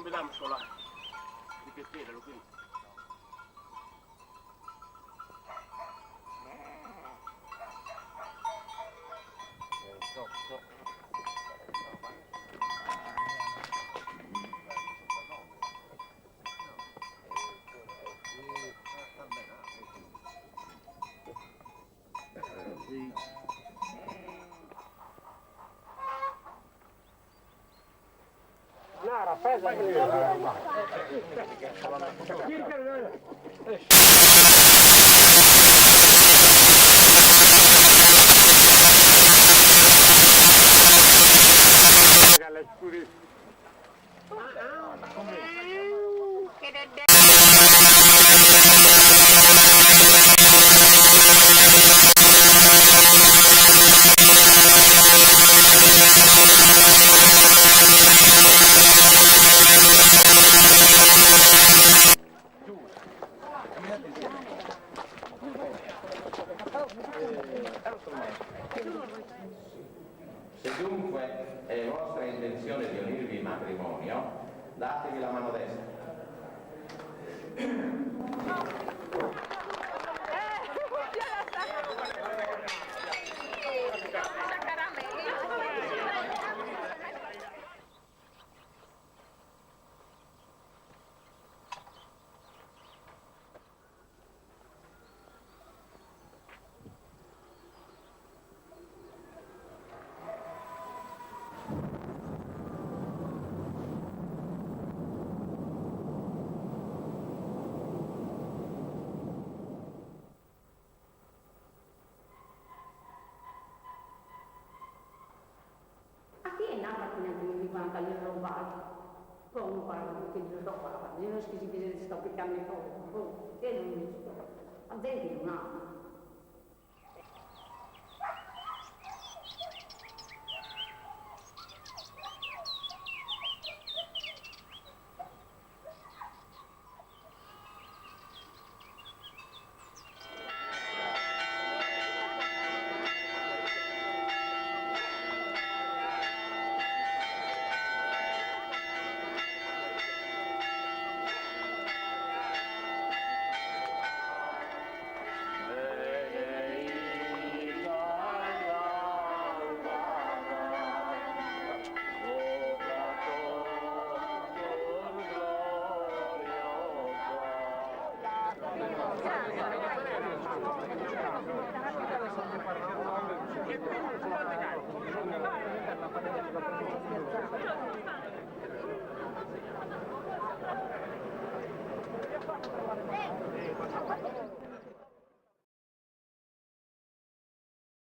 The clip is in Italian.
non vediamo solo di che tira, lo quindi. Se dunque è vostra intenzione di unirvi in matrimonio, datevi la mano destra. Come parla che ti trovava, io non si vede sta piccando fuori, e non mi sto. A 20 non ha.